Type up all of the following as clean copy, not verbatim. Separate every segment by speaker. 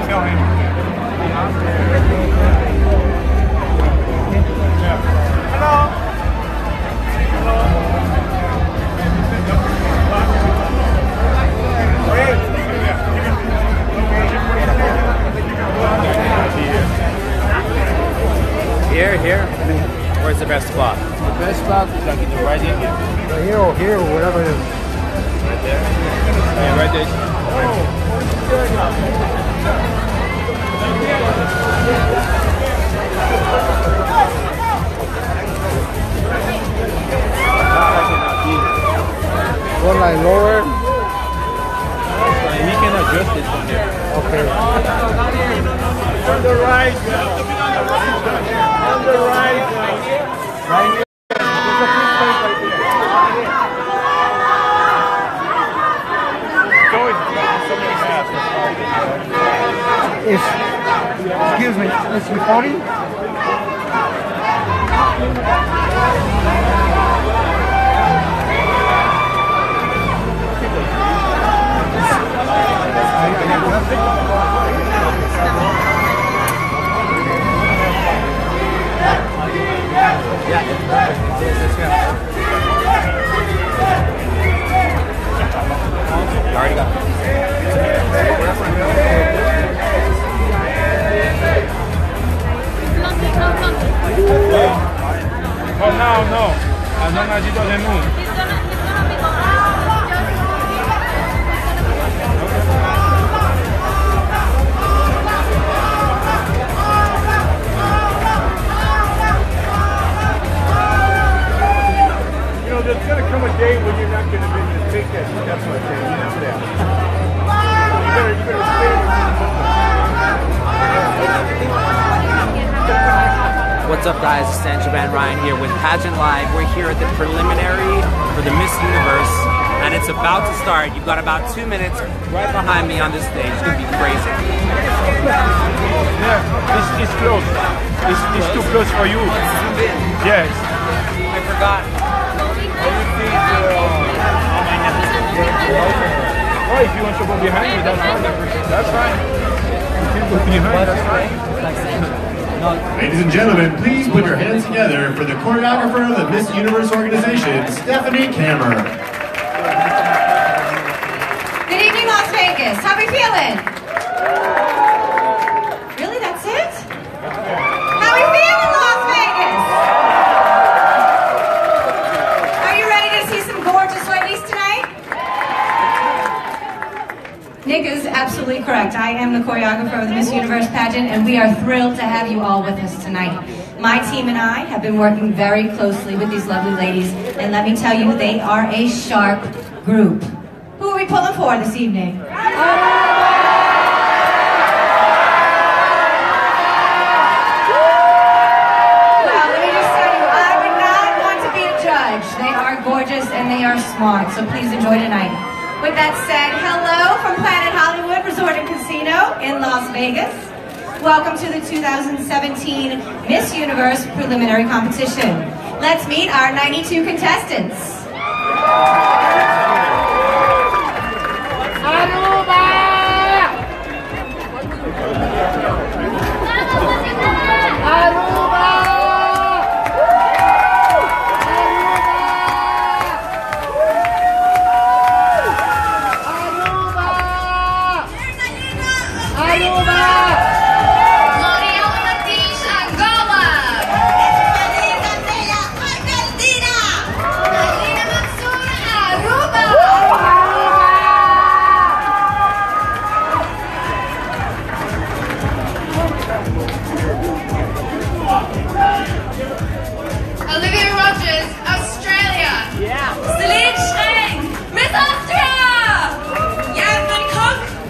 Speaker 1: tell him. Hello.
Speaker 2: Here? Where's the best spot?
Speaker 1: The best spot is like in the right here. Right here or here or whatever it is.
Speaker 2: Right there? Yeah, right there.
Speaker 1: One line lower.
Speaker 2: He can adjust it from there.
Speaker 1: Okay.
Speaker 3: On the right. On the right.
Speaker 1: Right here. Excuse me, it's recording?
Speaker 2: You already got it.
Speaker 3: Oh, no. As long as it doesn't move. You know, there's going to come a day when you're not going to be able to take that. That's what I'm saying. You know that. You better stay with me.
Speaker 2: What's up, guys? It's Sanjaban Ryan here with Pageant Live. We're here at the preliminary for the Miss Universe, and it's about to start. You've got about 2 minutes right behind me on this stage. It's going to be crazy.
Speaker 3: Yeah, it's close. It's too close for you. Yes.
Speaker 2: I forgot.
Speaker 3: Oh, if you want to go behind me, that's fine. That's fine. You can go behind, that's fine.
Speaker 4: Ladies and gentlemen, please put your hands together for the choreographer of the Miss Universe organization, Stephanie Kammer.
Speaker 5: Good evening, Las Vegas. How are we feeling? Really, that's it? How are we feeling, Las Vegas? Are you ready to see some gorgeous ladies tonight? Nick is absolutely correct. I am the choreographer of the Miss Universe pageant, and we are thrilled to have you all with us tonight. My team and I have been working very closely with these lovely ladies, and let me tell you, they are a sharp group. Who are we pulling for this evening? Well, let me just tell you, I would not want to be a judge. They are gorgeous and they are smart, so please enjoy tonight. With that said, hello from Planet Hollywood Resort and Casino in Las Vegas. Welcome to the 2017 Miss Universe preliminary competition. Let's meet our 92 contestants.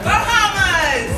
Speaker 5: Bahamas!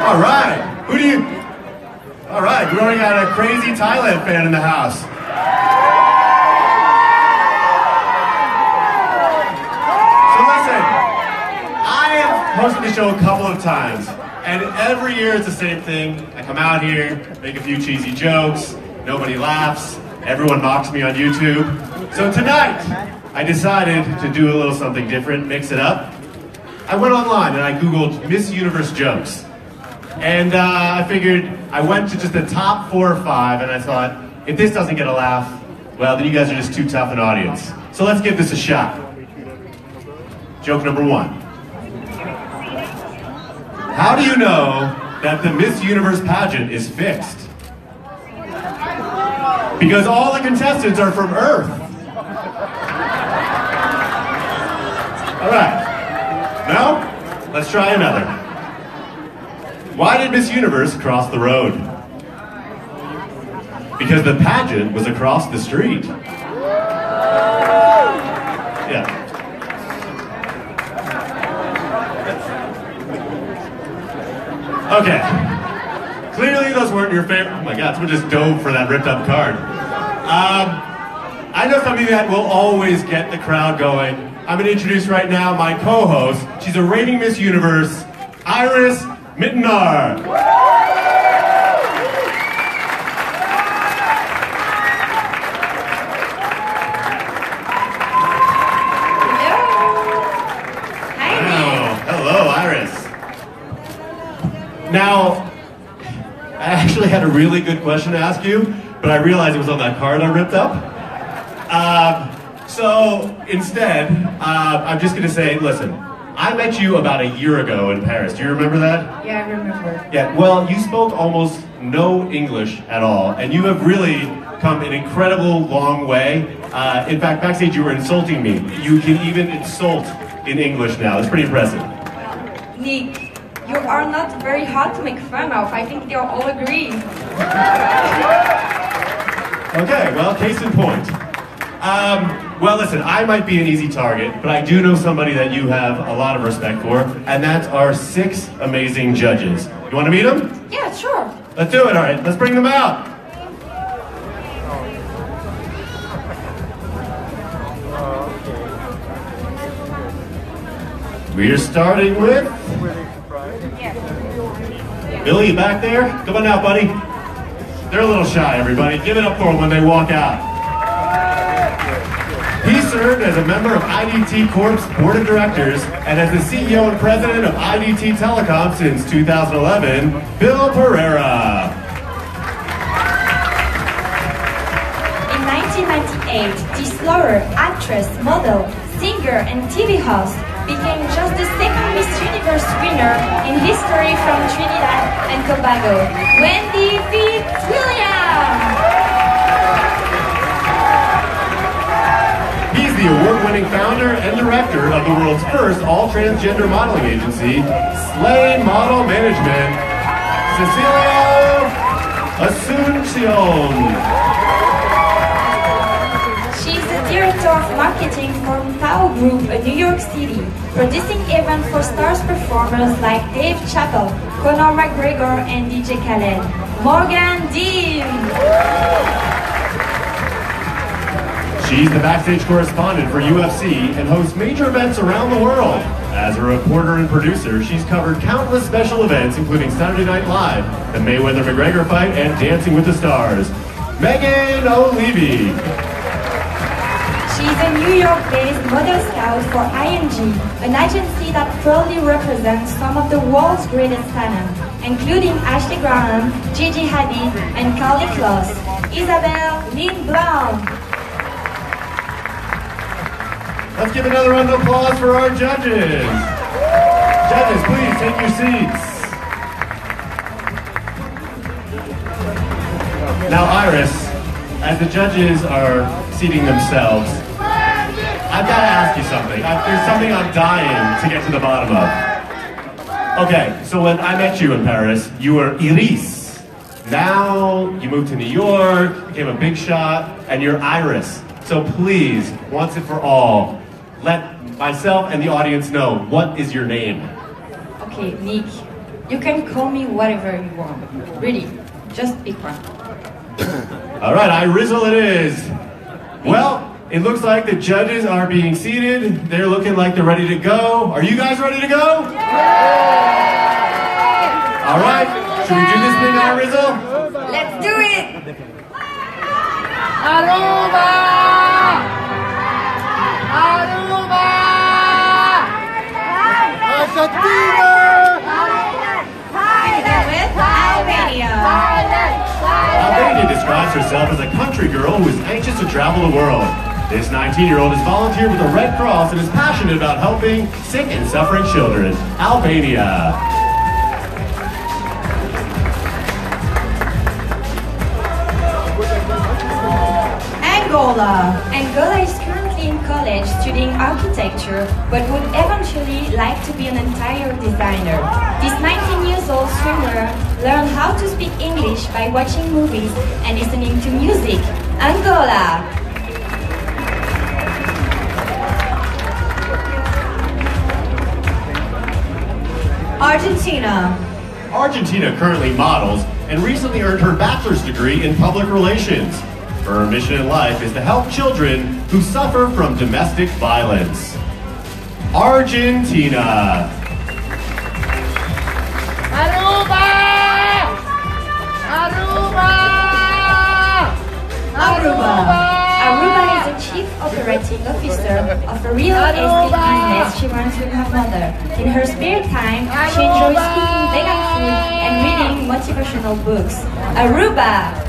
Speaker 4: All right. Who do you... All right, we already got a crazy Thailand fan in the house. So listen, I have hosted the show a couple of times, and every year it's the same thing. I come out here, make a few cheesy jokes, nobody laughs, everyone mocks me on YouTube. So tonight, I decided to do a little something different, mix it up. I went online and I Googled Miss Universe jokes. And I figured, I went to just the top 4 or 5, and I thought, if this doesn't get a laugh, well, then you guys are just too tough an audience. So let's give this a shot. Joke number 1. How do you know that the Miss Universe pageant is fixed? Because all the contestants are from Earth. All right. Now, let's try another. Why did Miss Universe cross the road? Because the pageant was across the street. Yeah. Okay. Clearly those weren't your favorite. Oh my God, someone just dove for that ripped up card. I know something that will always get the crowd going. I'm going to introduce right now my co-host. She's a reigning Miss Universe, Iris Mittenar.
Speaker 5: Hello. Hi.
Speaker 4: Hello, Iris. Now, I actually had a really good question to ask you, but I realized it was on that card I ripped up. So instead, I'm just going to say, listen, I met you about a year ago in Paris. Do you remember that?
Speaker 5: Yeah, I remember.
Speaker 4: Yeah, well, you spoke almost no English at all, and you have really come an incredible long way. In fact, backstage you were insulting me. You can even insult in English now. It's pretty impressive.
Speaker 5: Nick, you are not very hard to make fun of. I think they all agree.
Speaker 4: Okay, well, case in point. Well, listen, I might be an easy target, but I do know somebody that you have a lot of respect for, and that's our 6 amazing judges. You want to meet them?
Speaker 5: Yeah, sure.
Speaker 4: Let's do it, all right. Let's bring them out. We're starting with... Billy, you back there? Come on out, buddy. They're a little shy, everybody. Give it up for them when they walk out. He served as a member of IDT Corp's board of directors and as the CEO and president of IDT Telecom since 2011, Bill Pereira.
Speaker 6: In 1998, this lawyer, actress, model, singer, and TV host became just the second Miss Universe winner in history from Trinidad and Tobago, Wendy Fitzwilliam.
Speaker 4: He's the award-winning founder and director of the world's first all-transgender modeling agency, Slay Model Management, Cecilia Asuncion.
Speaker 6: She is the director of marketing for Tao Group in New York City, producing events for stars performers like Dave Chappelle, Conor McGregor, and DJ Khaled. Morgan Dean.
Speaker 4: She's the backstage correspondent for UFC and hosts major events around the world. As a reporter and producer, she's covered countless special events, including Saturday Night Live, the Mayweather-McGregor fight, and Dancing with the Stars. Megan O'Leary.
Speaker 6: She's a New York-based model scout for ING, an agency that proudly represents some of the world's greatest talent, including Ashley Graham, Gigi Hadid, and Carly Kloss. Isabelle Lynn Brown.
Speaker 4: Let's give another round of applause for our judges. Judges, please take your seats. Now, Iris, as the judges are seating themselves, I've got to ask you something. There's something I'm dying to get to the bottom of. Okay, so when I met you in Paris, you were Iris. Now you moved to New York, became a big shot, and you're Iris. So please, once and for all, let myself and the audience know, what is your name?
Speaker 6: Okay, Nick. You can call me whatever you want. Really, just pick one.
Speaker 4: All right, I Rizzle it is. Well, it looks like the judges are being seated. They're looking like they're ready to go. Are you guys ready to go? Yeah! All right, should we do this thing, I Rizzle?
Speaker 5: Let's do it!
Speaker 7: Aruba! Aruba! Argentina!
Speaker 5: With Albania.
Speaker 4: Albania describes herself as a country girl who is anxious to travel the world. This 19-year-old has volunteered with the Red Cross and is passionate about helping sick and suffering children. Albania.
Speaker 5: Angola.
Speaker 6: Angola is currently in college studying architecture, but would eventually like to be an interior designer. This 19-year-old swimmer learned how to speak English by watching movies and listening to music. Angola.
Speaker 5: Argentina.
Speaker 4: Argentina currently models and recently earned her bachelor's degree in public relations. Her mission in life is to help children who suffer from domestic violence. Argentina.
Speaker 7: Aruba! Aruba!
Speaker 5: Aruba.
Speaker 6: Aruba is the chief operating officer of a real estate business she runs with her mother. In her spare time, she enjoys cooking vegan food and reading motivational books. Aruba!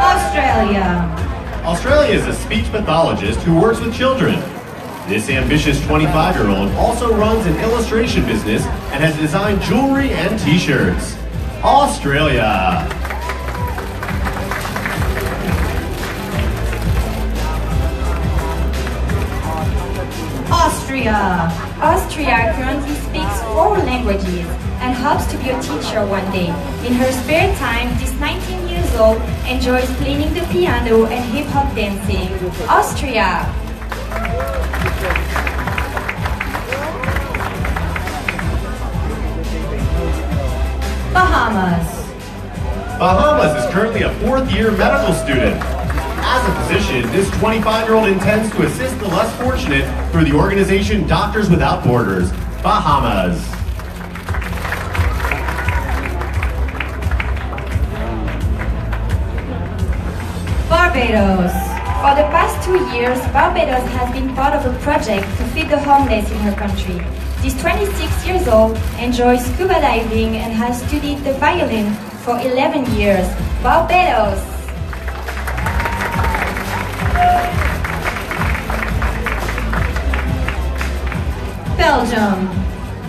Speaker 5: Australia.
Speaker 4: Australia is a speech pathologist who works with children. This ambitious 25-year-old also runs an illustration business and has designed jewelry and t-shirts. Australia.
Speaker 5: Austria.
Speaker 6: Austria currently speaks 4 languages and hopes to be a teacher one day. In her spare time, this 19-year-old enjoys playing the piano and hip-hop dancing. Austria.
Speaker 5: Bahamas.
Speaker 4: Bahamas is currently a 4th-year medical student. As a physician, this 25-year-old intends to assist the less fortunate through the organization Doctors Without Borders. Bahamas.
Speaker 5: Barbados.
Speaker 6: For the past 2 years, Barbados has been part of a project to feed the homeless in her country. This 26-year-old enjoys scuba diving and has studied the violin for 11 years. Barbados!
Speaker 5: Belgium.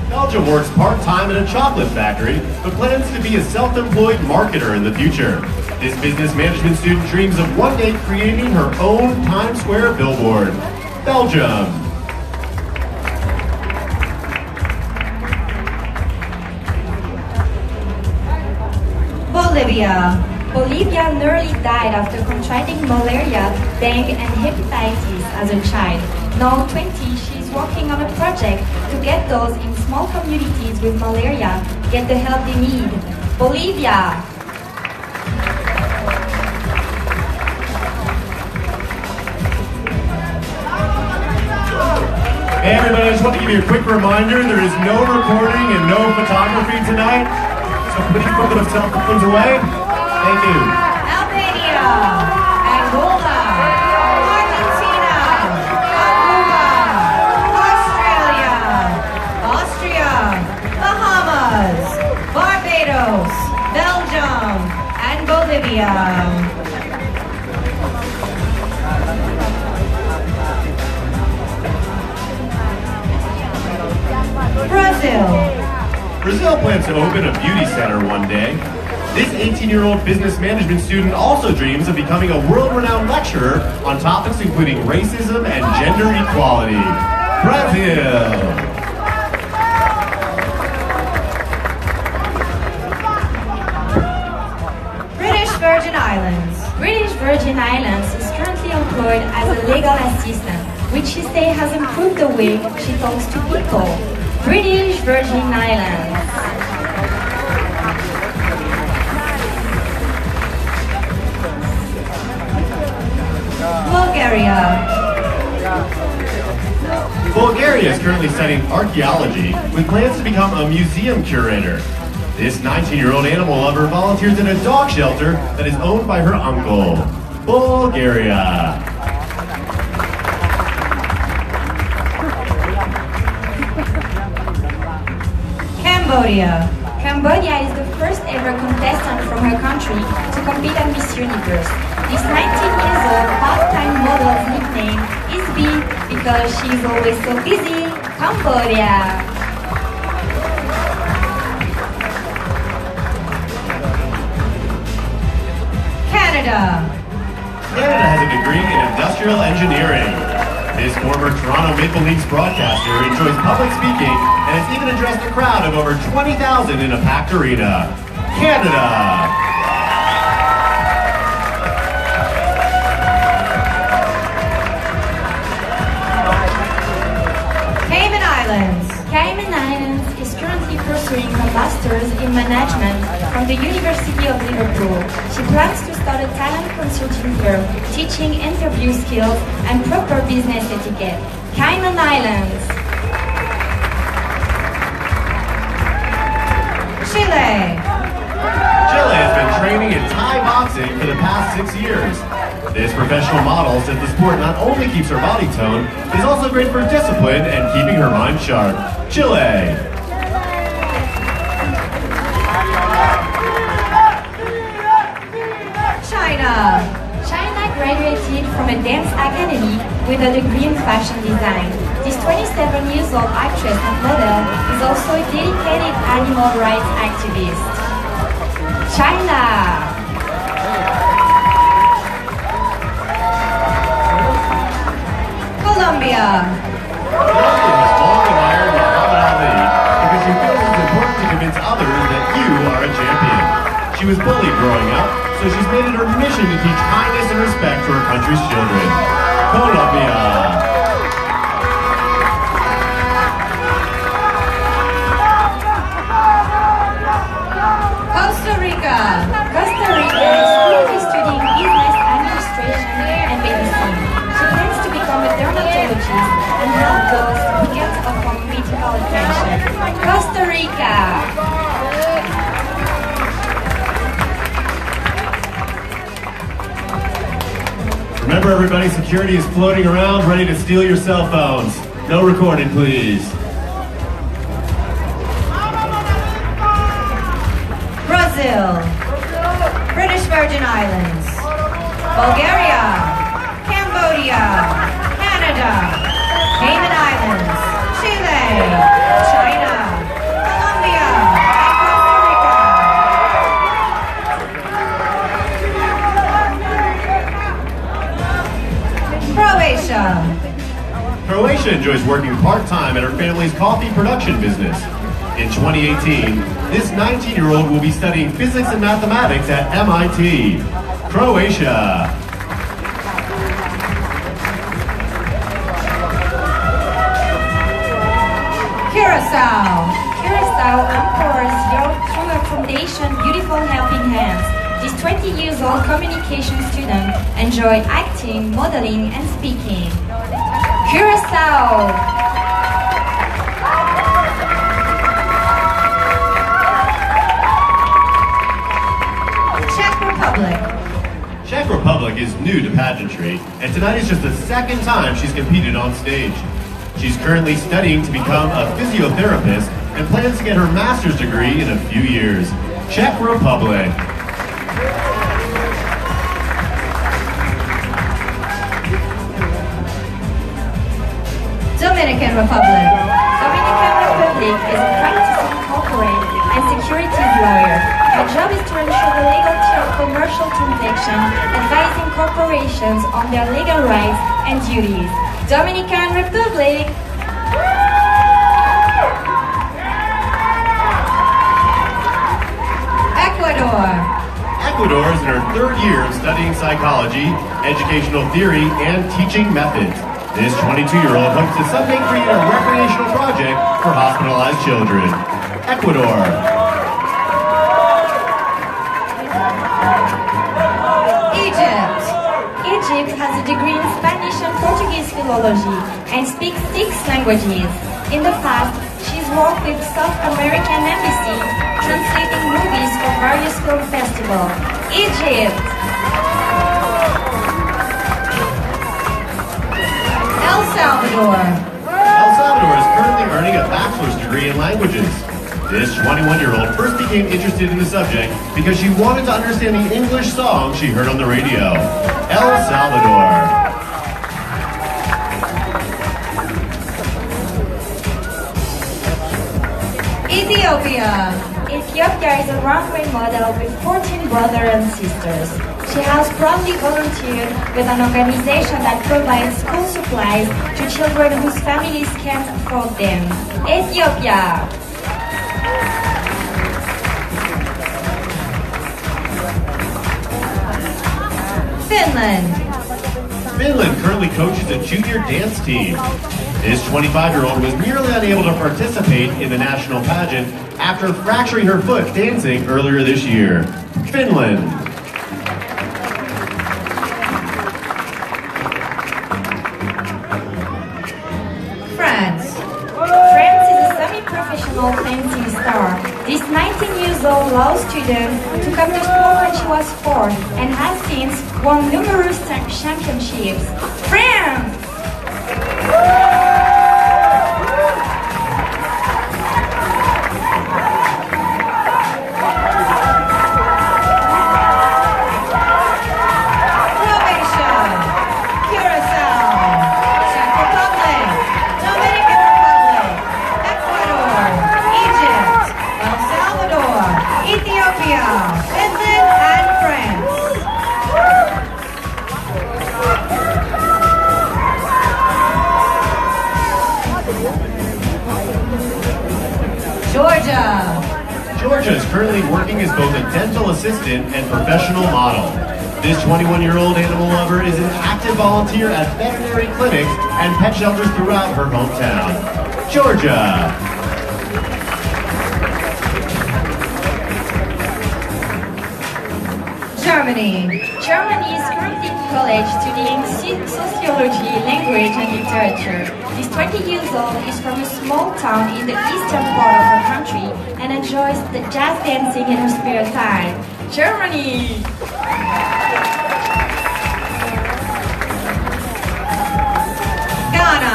Speaker 4: Belgium works part-time in a chocolate factory, but plans to be a self-employed marketer in the future. This business management student dreams of one day creating her own Times Square billboard. Belgium.
Speaker 5: Bolivia.
Speaker 6: Bolivia nearly died after contracting malaria, dengue, and hepatitis as a child. Now 20, she is working on a project to get those in small communities with malaria get the help they need. Bolivia.
Speaker 4: Hey everybody, I just want to give you a quick reminder, there is no recording and no photography tonight, so please put those cell phones away. Thank you.
Speaker 5: Albania. Angola. Argentina. Aruba. Australia. Austria. Bahamas. Barbados. Belgium. And Bolivia. Brazil.
Speaker 4: Brazil plans to open a beauty center one day. This 18-year-old business management student also dreams of becoming a world-renowned lecturer on topics including racism and gender equality. Brazil.
Speaker 5: British Virgin Islands.
Speaker 6: British Virgin Islands is currently employed as a legal assistant assistant, which she says has improved the way she talks to people. British Virgin Islands.
Speaker 5: Bulgaria.
Speaker 4: Bulgaria is currently studying archaeology with plans to become a museum curator. This 19-year-old animal lover volunteers in a dog shelter that is owned by her uncle. Bulgaria.
Speaker 5: Cambodia.
Speaker 6: Cambodia is the first ever contestant from her country to compete at Miss Universe. This 19-year-old part-time model's nickname is B because she's always so busy. Cambodia.
Speaker 5: Canada.
Speaker 4: Canada has a degree in industrial engineering. This former Toronto Maple Leafs broadcaster enjoys public speaking and has even addressed a crowd of over 20,000 in a packed arena. Canada.
Speaker 5: Cayman Islands.
Speaker 6: Cayman Islands is currently pursuing her master's in management from the University of Liverpool. She plans to start a talent consulting firm, teaching interview skills and proper business etiquette. Cayman Islands.
Speaker 5: Chile.
Speaker 4: Chile has been training in Thai boxing for the past 6 years. This professional model says the sport not only keeps her body toned, but is also great for discipline and keeping her mind sharp. Chile.
Speaker 5: China.
Speaker 6: China graduated from a dance academy with a degree in fashion design. This 27-year-old actress and model is also a dedicated animal rights activist. China.
Speaker 5: Colombia.
Speaker 4: Colombia has long admired Muhammad Ali because she feels it's important to convince others that you are a champion. She was bullied growing up, so she's made it her mission to teach kindness and respect to her country's children. Colombia.
Speaker 5: Costa Rica.
Speaker 6: Costa Rica is currently studying business administration and medicine. She plans to become a dermatologist and help those who get upon medical attention. Costa Rica.
Speaker 4: Remember everybody, security is floating around ready to steal your cell phones. No recording, please.
Speaker 5: Brazil. British Virgin Islands. Bulgaria. Cambodia. Canada. Cayman Islands. Chile. China. Colombia. And Costa Rica. Croatia.
Speaker 4: Croatia enjoys working part-time at her family's coffee production business. In 2018, this 19-year-old will be studying physics and mathematics at MIT. Croatia.
Speaker 5: Curacao.
Speaker 6: Curacao empowers youth through her foundation Beautiful Helping Hands. This 20-year-old communication student enjoys acting, modeling, and speaking. Curacao.
Speaker 4: Czech Republic is new to pageantry, and tonight is just the second time she's competed on stage. She's currently studying to become a physiotherapist and plans to get her master's degree in a few years. Czech Republic.
Speaker 5: Dominican Republic.
Speaker 6: Dominican Republic is a practicing corporate and securities lawyer. Her job is to ensure the legality of commercial transactions, advising corporations on their legal rights and duties. Dominican Republic.
Speaker 5: Ecuador.
Speaker 4: Ecuador is in her third year of studying psychology, educational theory, and teaching methods. This 22-year-old hopes to someday create a recreational project for hospitalized children. Ecuador.
Speaker 5: Egypt.
Speaker 6: Egypt has a degree in Spanish and Portuguese philology and speaks 6 languages. In the past, she's worked with South American Embassy, translating movies for various film festivals. Egypt.
Speaker 5: El Salvador.
Speaker 4: El Salvador is currently earning a bachelor's degree in languages. This 21-year-old first became interested in the subject because she wanted to understand the English song she heard on the radio. El Salvador.
Speaker 5: Ethiopia.
Speaker 6: Ethiopia is a runway model with 14 brothers and sisters. She has proudly volunteered with an organization that provides school supplies to children whose families can't afford them. Ethiopia.
Speaker 5: Finland.
Speaker 4: Finland currently coaches a junior dance team. This 25-year-old was nearly unable to participate in the national pageant after fracturing her foot dancing earlier this year. Finland.
Speaker 5: France.
Speaker 6: France is a semi-professional fencing star. This 19-year-old law student took up the sport when she was 4 and has since won numerous championships. France!
Speaker 5: Croatia. Curacao. Czech Republic. Dominican Republic. Ecuador. Egypt. El Salvador. Ethiopia. Finland and France. Georgia.
Speaker 4: Georgia is currently working as both a dental assistant and professional model. This 21-year-old animal lover is an active volunteer at veterinary clinics and pet shelters throughout her hometown. Georgia.
Speaker 5: Germany.
Speaker 6: Germany is currently in college studying sociology, language, and literature. This 20-year-old is from a small town in the eastern part of her country and enjoys the jazz dancing in her spare time. Germany!
Speaker 5: Ghana.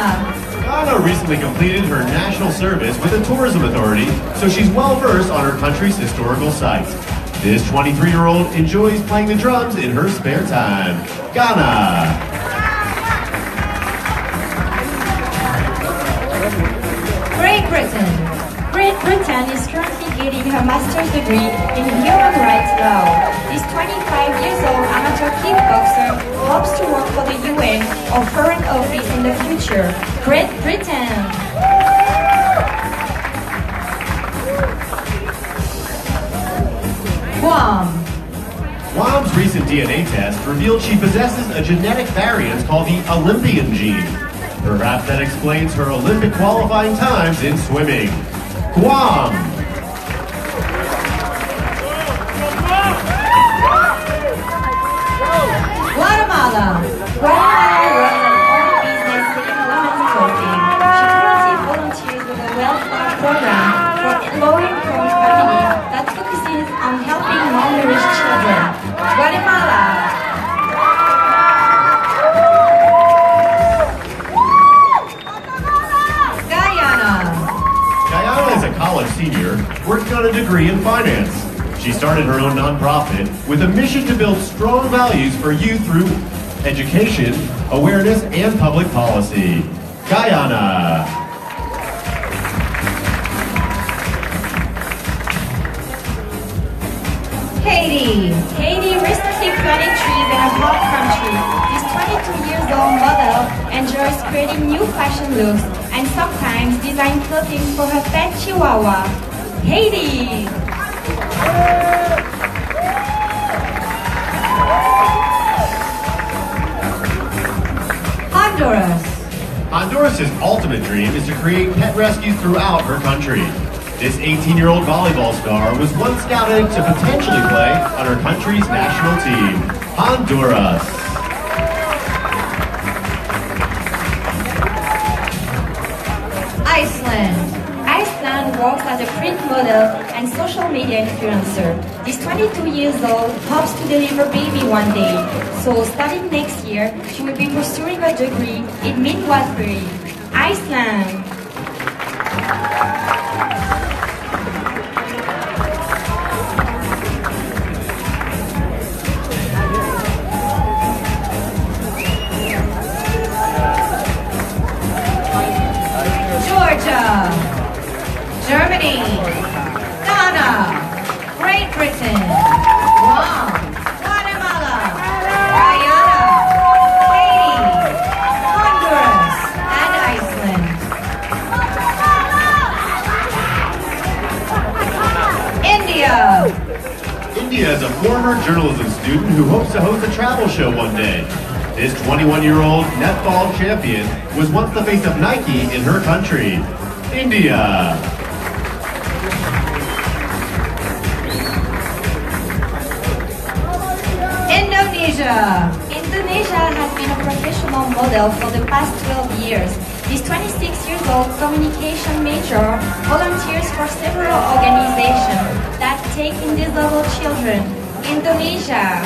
Speaker 4: Ghana recently completed her national service with the tourism authority, so she's well versed on her country's historical sites. This 23-year-old enjoys playing the drums in her spare time. Ghana.
Speaker 5: Great Britain.
Speaker 6: Great Britain is currently getting her master's degree in human rights law. This 25-year-old amateur kickboxer hopes to work for the UN or foreign office in the future. Great Britain!
Speaker 5: Guam.
Speaker 4: Guam's recent DNA test revealed she possesses a genetic variant called the Olympian gene. Perhaps that explains her Olympic qualifying times in swimming. Guam.
Speaker 5: Guatemala.
Speaker 6: Guatemala runs an own business selling women's clothing. She currently volunteers with a welfare program for low-income families that focuses on helping malnourished children. Guatemala.
Speaker 4: Guyana is a college senior working on a degree in finance. She started her own nonprofit with a mission to build strong values for youth through education, awareness, and public policy. Guyana.
Speaker 5: Haiti.
Speaker 6: Haiti recently planted trees in a hot country. This 22-year-old model enjoys creating new fashion looks and sometimes design clothing for her pet chihuahua. Haiti!
Speaker 5: Honduras.
Speaker 4: Honduras' ultimate dream is to create pet rescues throughout her country. This 18-year-old volleyball star was once scouted to potentially play on her country's national team, Honduras.
Speaker 6: Iceland works as a print model and social media influencer. This 22 years old hopes to deliver baby one day. So starting next year, she will be pursuing a degree in midwifery. Iceland.
Speaker 5: Georgia, Germany, Ghana, Great Britain, Guam, Guatemala, Guyana, Haiti, Honduras, and Iceland. India.
Speaker 4: India is a former journalism student who hopes to host a travel show one day. This 21-year-old netball champion was once the face of Nike in her country, India.
Speaker 5: Indonesia.
Speaker 6: Indonesia has been a professional model for the past 12 years. This 26-year-old communication major volunteers for several organizations that take in disabled children. Indonesia.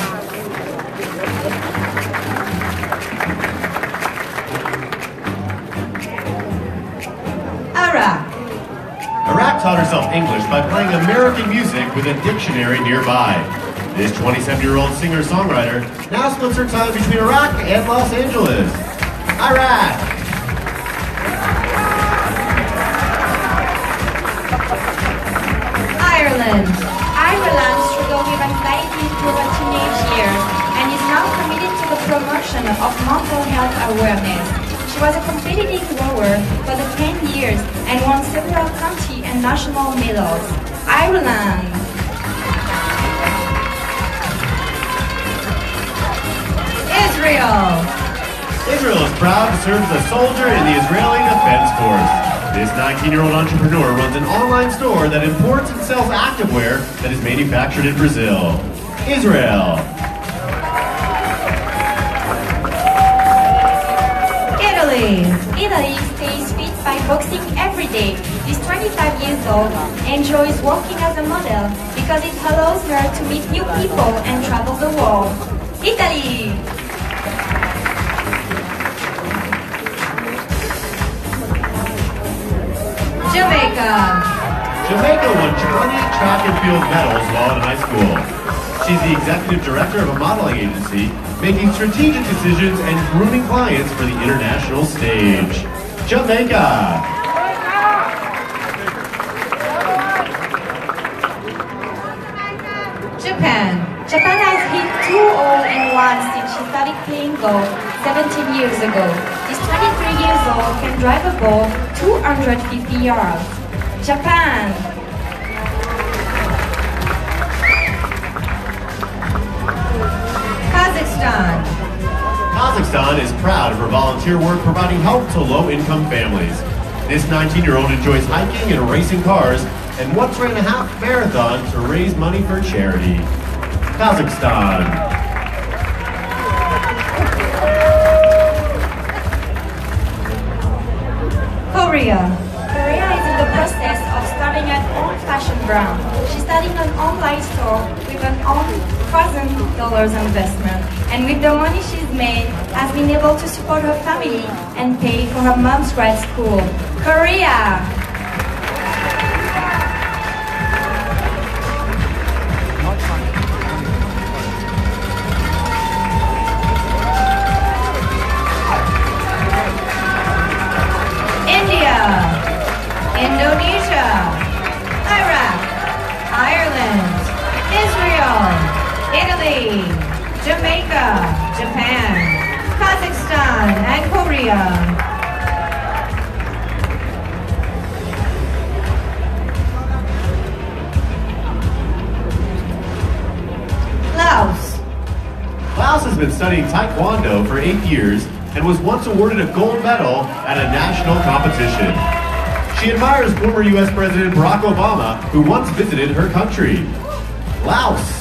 Speaker 4: Iraq taught herself English by playing American music with a dictionary nearby. This 27-year-old singer-songwriter now splits her time between Iraq and Los Angeles. Iraq!
Speaker 5: Ireland.
Speaker 6: Ireland struggled with anxiety through her teenage years and is now committed to the promotion of mental health awareness. She was a competitive rower for the 10 years and won several county and national medals. Ireland.
Speaker 5: Israel.
Speaker 4: Israel is proud to serve as a soldier in the Israeli Defense Force. This 19-year-old entrepreneur runs an online store that imports and sells activewear that is manufactured in Brazil. Israel.
Speaker 6: Italy stays fit by boxing every day. This 25 years old enjoys working as a model because it allows her to meet new people and travel the world. Italy!
Speaker 5: Jamaica.
Speaker 4: Jamaica won 20 track and field medals while in high school. She's the executive director of a modeling agency, making strategic decisions and grooming clients for the international stage. Jamaica!
Speaker 5: Japan.
Speaker 6: Japan has hit 2-0-1 since she started playing golf 17 years ago. This 23 years old can drive a ball 250 yards. Japan.
Speaker 5: Kazakhstan.
Speaker 4: Kazakhstan is proud of her volunteer work providing help to low-income families. This 19-year-old enjoys hiking and racing cars and once ran a half marathon to raise money for charity. Kazakhstan.
Speaker 5: Korea.
Speaker 6: Korea is in the process of starting an own fashion brand. She's starting an online store with an own $1,000 investment. And with the money she's made, has been able to support her family and pay for her mom's grad school. Korea!
Speaker 5: India. Indonesia. Iraq. Ireland. Israel. Italy. Jamaica. Japan. Kazakhstan and Korea.
Speaker 4: Laos has been studying Taekwondo for 8 years and was once awarded a gold medal at a national competition. She admires former U.S. President Barack Obama, who once visited her country. Laos.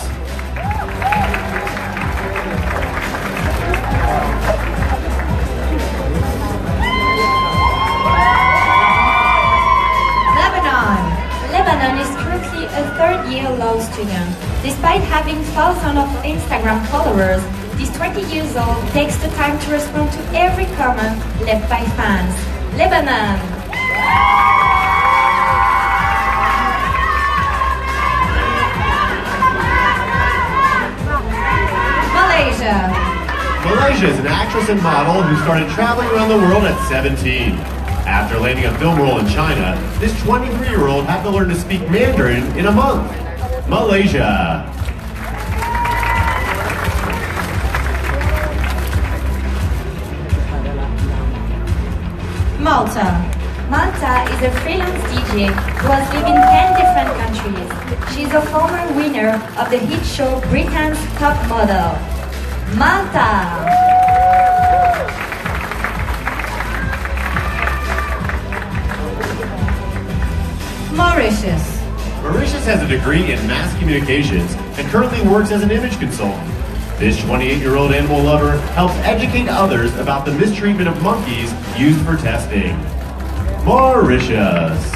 Speaker 6: Lebanon is currently a third-year law student. Despite having thousands of Instagram followers, this 20 years old takes the time to respond to every comment left by fans. Lebanon!
Speaker 4: Malaysia is an actress and model who started traveling around the world at 17. After landing a film role in China, this 23-year-old had to learn to speak Mandarin in a month. Malaysia.
Speaker 6: Malta is a freelance DJ who has lived in 10 different countries. She's a former winner of the hit show Britain's Top Model. Malta!
Speaker 4: Mauritius has a degree in mass communications and currently works as an image consultant. This 28-year-old animal lover helps educate others about the mistreatment of monkeys used for testing. Mauritius.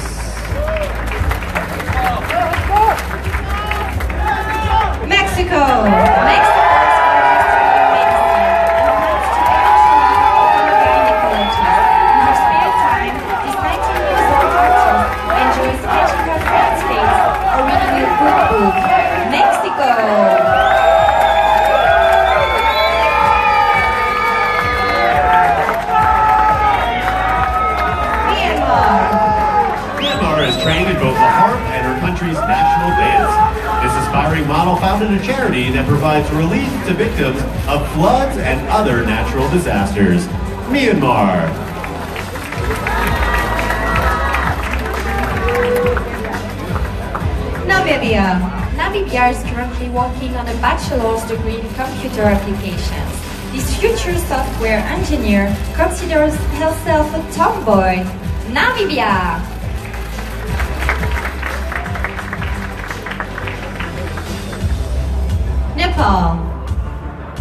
Speaker 5: Mexico.
Speaker 4: Model founded a charity that provides relief to victims of floods and other natural disasters. Myanmar.
Speaker 6: Namibia is currently working on a bachelor's degree in computer applications. This future software engineer considers herself a tomboy. Namibia!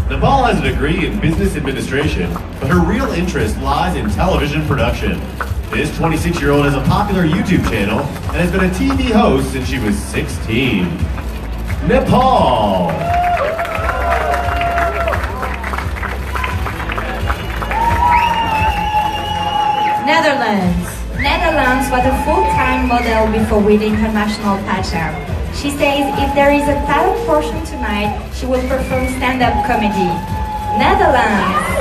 Speaker 4: Nepal has a degree in business administration, but her real interest lies in television production. This 26-year-old has a popular YouTube channel and has been a TV host since she was 16. Nepal!
Speaker 6: Netherlands was a full-time model before winning her national pageant. She says if there is a talent portion tonight, she will perform stand-up comedy. Netherlands.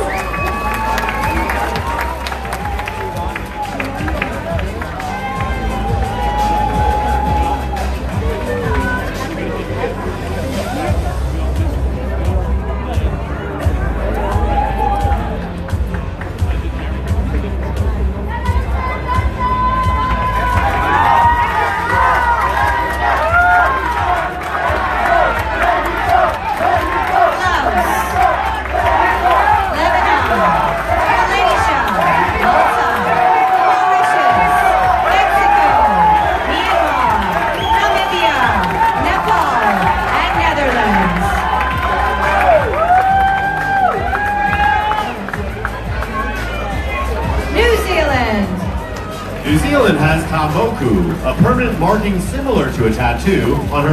Speaker 4: New Zealand has Tamoku, a permanent marking similar to a tattoo on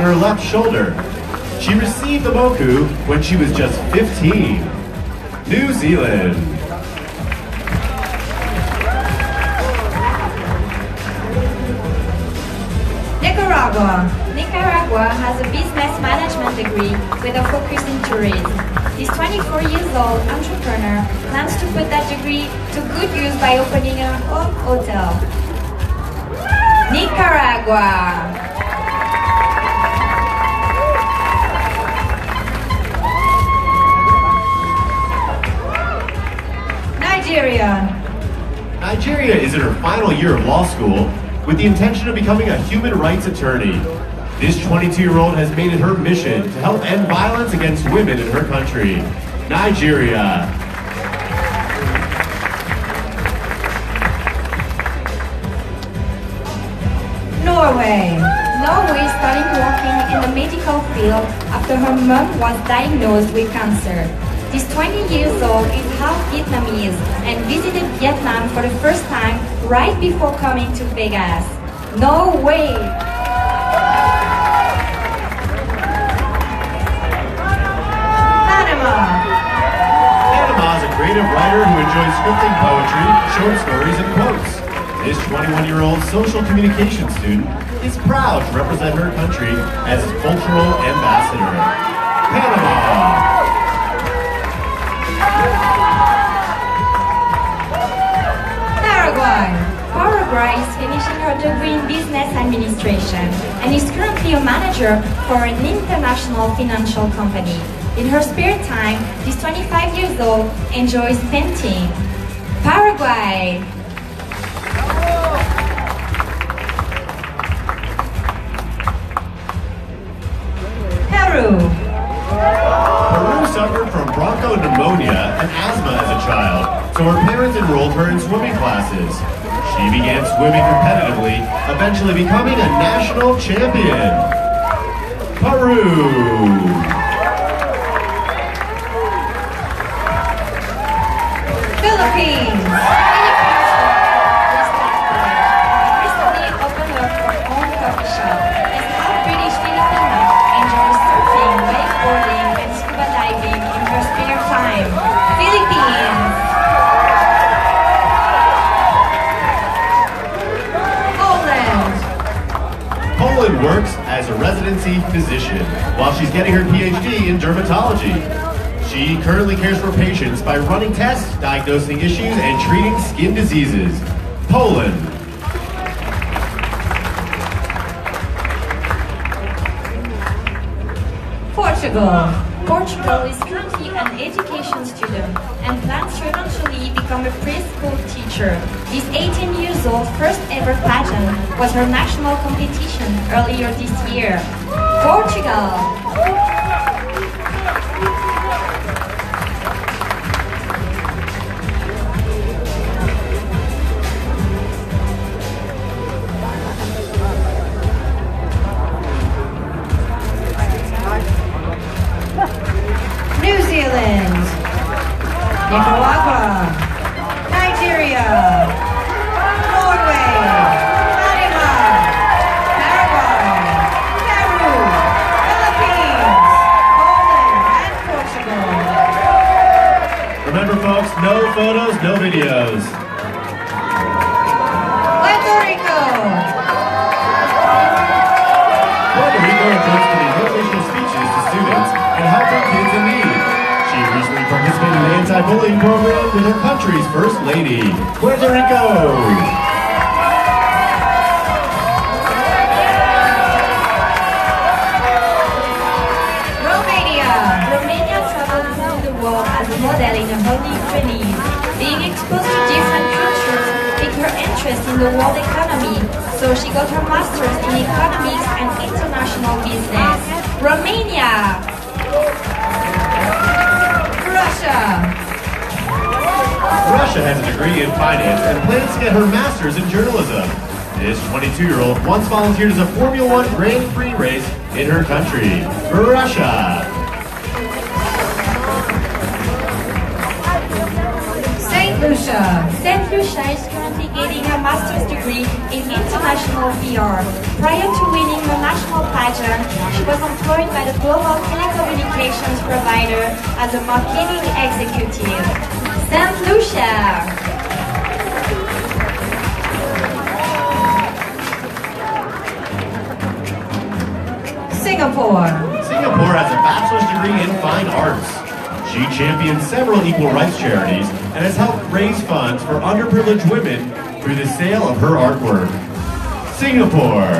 Speaker 4: her left shoulder. She received the moku when she was just 15. New Zealand.
Speaker 6: Nicaragua has a business management degree with a focus in tourism. This 24-year-old entrepreneur plans to put that degree to good use by opening a home hotel. Nicaragua.
Speaker 4: Nigeria is in her final year of law school with the intention of becoming a human rights attorney. This 22-year-old has made it her mission to help end violence against women in her country. Nigeria.
Speaker 5: Norway.
Speaker 6: Norway started working in the medical field after her mom was diagnosed with cancer. This 20 years old is half Vietnamese and visited Vietnam for the first time right before coming to Vegas. Norway!
Speaker 5: Panama.
Speaker 4: Panama is a creative writer who enjoys scripting poetry, short stories, and quotes. This 21-year-old social communication student is proud to represent her country as its cultural ambassador. Panama!
Speaker 5: Paraguay.
Speaker 6: Paraguay is finishing her degree in business administration and is currently a manager for an international financial company. In her spare time, this 25 years old enjoys painting. Paraguay.
Speaker 5: Peru.
Speaker 4: Peru suffered from bronchopneumonia and asthma as a child, so her parents enrolled her in swimming classes. She began swimming competitively, eventually becoming a national champion. Peru!
Speaker 5: Philippines.
Speaker 6: Recently opened up her own coffee shop as half British Filipina enjoys surfing, wakeboarding, and scuba diving in her spare time.
Speaker 5: Philippines. Poland.
Speaker 4: Poland works as a residency physician while she's getting her PhD in dermatology. She currently cares for patients by running tests, diagnosing issues, and treating skin diseases. Poland.
Speaker 5: Portugal.
Speaker 6: Portugal is currently an education student and plans to eventually become a preschool teacher. This 18 years old first ever pageant was her national competition earlier this year. Portugal!
Speaker 5: New Zealand. Nicaragua. Nigeria. Norway. Panama. Paraguay. Peru. Philippines. Poland and Portugal.
Speaker 4: Remember folks, no photos, no videos.
Speaker 5: Puerto Rico.
Speaker 4: Puerto Rico intends to be motivational speeches to students and helping kids in need. She recently participated in the anti-bullying program with her country's First Lady. Puerto Rico!
Speaker 6: Romania traveled around the world as a model in her early 20s. Being exposed to different cultures piqued her interest in the world economy, so she got her master's in economics and international business. Romania!
Speaker 5: Russia.
Speaker 4: Russia has a degree in finance and plans to get her master's in journalism. This 22-year-old once volunteered as a Formula One Grand Prix race in her country, Russia.
Speaker 5: St. Lucia.
Speaker 6: St. Lucia is currently getting her master's degree in international PR. Prior to winning her national pageant, she was employed by the global telecommunications provider as a marketing executive. St. Lucia!
Speaker 5: Singapore.
Speaker 4: Singapore has a bachelor's degree in fine arts. She champions several equal rights charities and has helped raise funds for underprivileged women through the sale of her artwork. Singapore.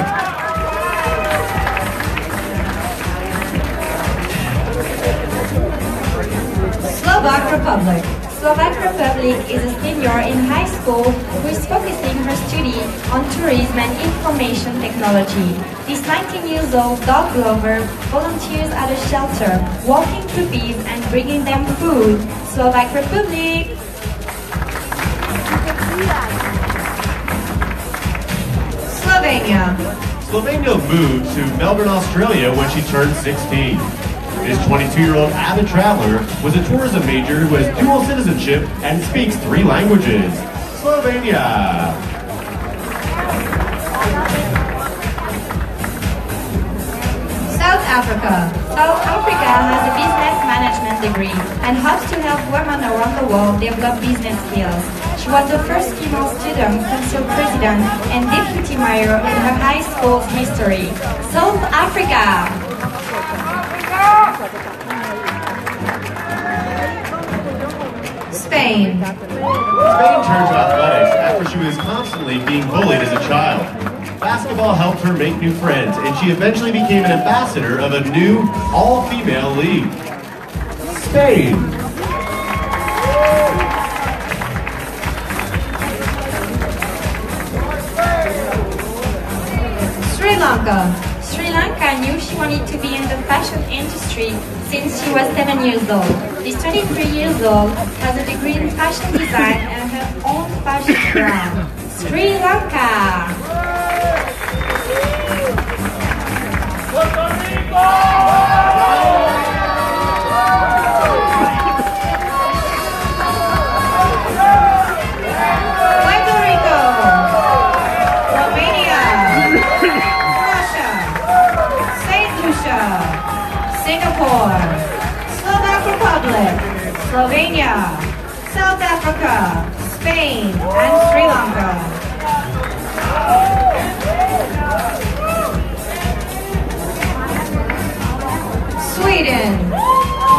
Speaker 5: Slovak Republic.
Speaker 6: Slovak Republic is a senior in high school who is focusing her study on tourism and information technology. This 19 years old dog lover volunteers at a shelter, walking puppies and bringing them food. Slovak Republic!
Speaker 5: Slovenia.
Speaker 4: Slovenia moved to Melbourne, Australia when she turned 16. This 22-year-old avid traveler was a tourism major who has dual citizenship and speaks 3 languages. Slovenia.
Speaker 5: South Africa.
Speaker 6: South Africa has a business management degree and hopes to help women around the world develop business skills. She was the first female student, council president, and deputy mayor in her high school's history. South Africa.
Speaker 5: Spain.
Speaker 4: Spain turned to athletics after she was constantly being bullied as a child. Basketball helped her make new friends, and she eventually became an ambassador of a new all-female league. Spain.
Speaker 5: Sri Lanka.
Speaker 6: Sri Lanka knew she wanted to be in the fashion industry since she was 7 years old. This 23 years old has a degree in fashion design and her own fashion brand. Sri Lanka.
Speaker 5: Puerto Rico. Romania. Russia. Saint Lucia. Singapore. Slovak Republic. Slovenia. South Africa. Spain. And Sri Lanka. Sweden.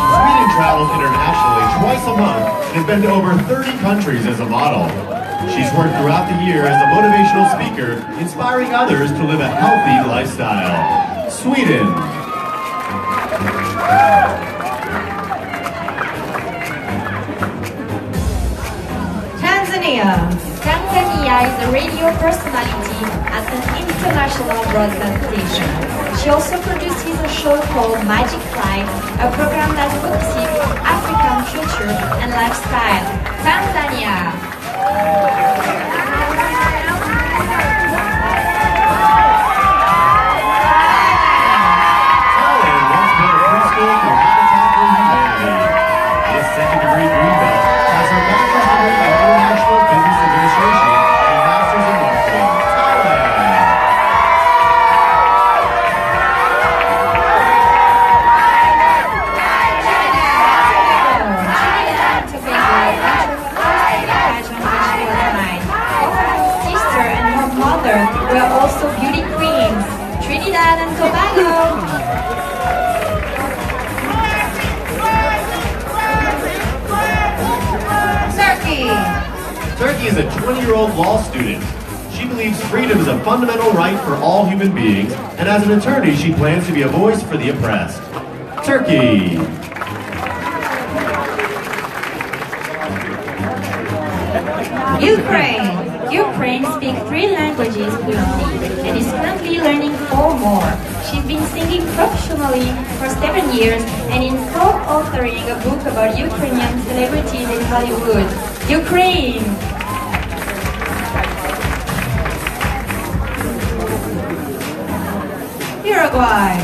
Speaker 4: Sweden travels internationally twice a month and has been to over 30 countries as a model. She's worked throughout the year as a motivational speaker, inspiring others to live a healthy lifestyle. Sweden.
Speaker 5: Tanzania.
Speaker 6: Tanzania is a radio personality at an international broadcast station. She also produces a show called Magic Flight, a program that focuses on African culture and lifestyle. Tanzania.
Speaker 4: Thailand once built a preschool through Habitat for Humanity. This second-degree green belt has her bachelor's degree in international business administration and master's in marketing. Thailand.
Speaker 6: Were also beauty queens. Trinidad and Tobago.
Speaker 5: Turkey.
Speaker 4: Turkey is a 20-year-old law student. She believes freedom is a fundamental right for all human beings, and as an attorney, she plans to be a voice for the oppressed. Turkey.
Speaker 5: Ukraine.
Speaker 6: Ukraine speaks 3 languages fluently and is currently learning 4 more. She's been singing professionally for 7 years and is co-authoring a book about Ukrainian celebrities in Hollywood. Ukraine!
Speaker 5: Uruguay.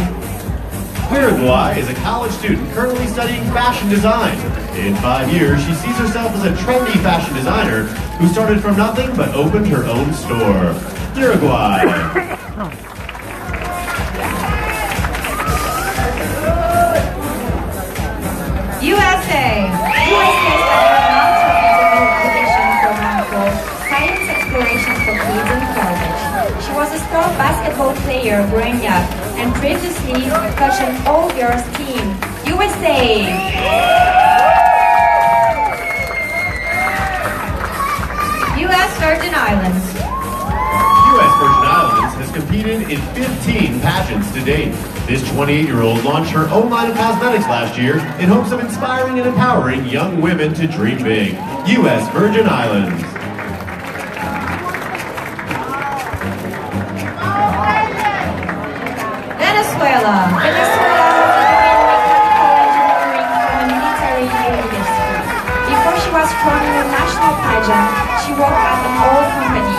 Speaker 4: Uruguay is a college student currently studying fashion design. In 5 years, she sees herself as a trendy fashion designer who started from nothing but opened her own store. Uruguay.
Speaker 5: USA.
Speaker 6: USA started a non-traditional education program called Science Exploration for Kids in College. She was a star basketball player growing up and previously coached an all-girls team. USA!
Speaker 5: U.S. Virgin Islands.
Speaker 4: U.S. Virgin Islands has competed in 15 pageants to date. This 28-year-old launched her own line of cosmetics last year in hopes of inspiring and empowering young women to dream big. U.S. Virgin Islands.
Speaker 5: Venezuela.
Speaker 6: Venezuela has a degree in mechanical engineering from a military university. Before she was thrown in a national pageant, she worked at an oil company.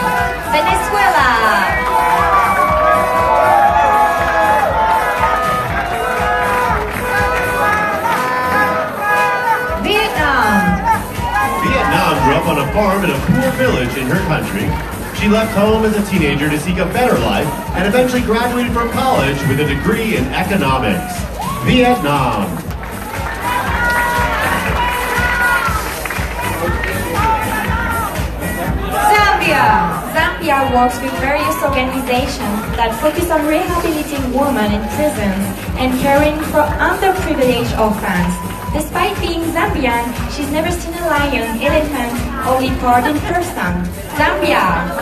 Speaker 6: Venezuela!
Speaker 4: farm in a poor village in her country. She left home as a teenager to seek a better life and eventually graduated from college with a degree in economics. Vietnam.
Speaker 6: Zambia works with various organizations that focus on rehabilitating women in prisons and caring for underprivileged orphans. Despite being Zambian, she's never seen a lion, elephant, or leopard in person. Zambia!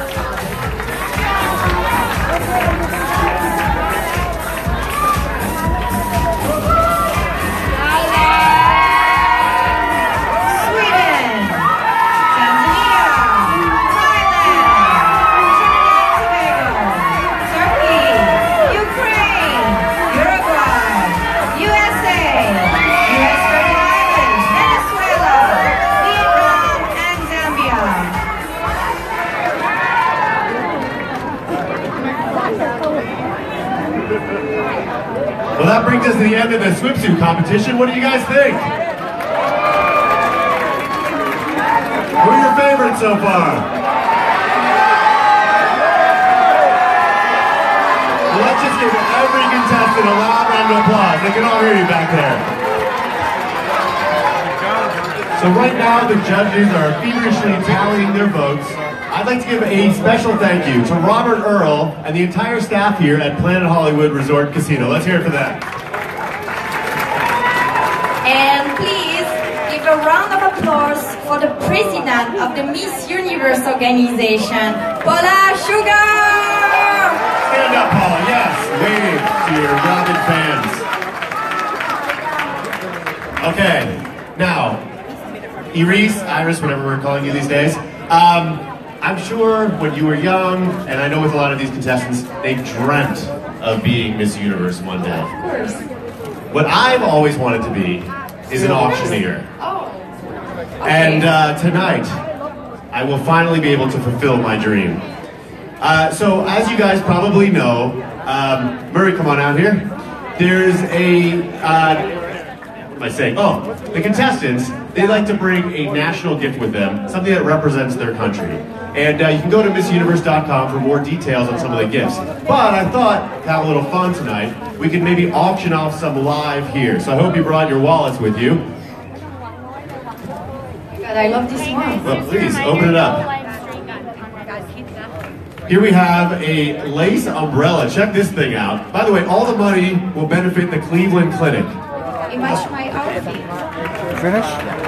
Speaker 4: Well, that brings us to the end of the swimsuit competition. What do you guys think? Who are your favorites so far? Well, let's just give every contestant a loud round of applause. They can all hear you back there. So right now, the judges are feverishly tallying their votes. I'd like to give a special thank you to Robert Earl and the entire staff here at Planet Hollywood Resort Casino. Let's hear it for them.
Speaker 6: And please give a round of applause for the president of the Miss Universe organization, Paula Sugar!
Speaker 4: Stand up, Paula, yes. Wave to your rabid fans. Okay, now, Iris, whatever we're calling you these days, I'm sure when you were young, and I know with a lot of these contestants, they dreamt of being Miss Universe one day.
Speaker 6: Of course.
Speaker 4: What I've always wanted to be is an auctioneer.
Speaker 6: Oh. Okay.
Speaker 4: And tonight, I will finally be able to fulfill my dream. So as you guys probably know, Murray, come on out here. There's a, what am I saying? Oh, the contestants, they like to bring a national gift with them, something that represents their country. And you can go to MissUniverse.com for more details on some of the gifts. But I thought, to have a little fun tonight, we could maybe auction off some live here. So I hope you brought your wallets with you.
Speaker 6: God, I love this one.
Speaker 4: Well, please, open it up. Here we have a lace umbrella. Check this thing out. By the way, all the money will benefit the Cleveland Clinic.
Speaker 6: It matched my outfit.
Speaker 1: Finish?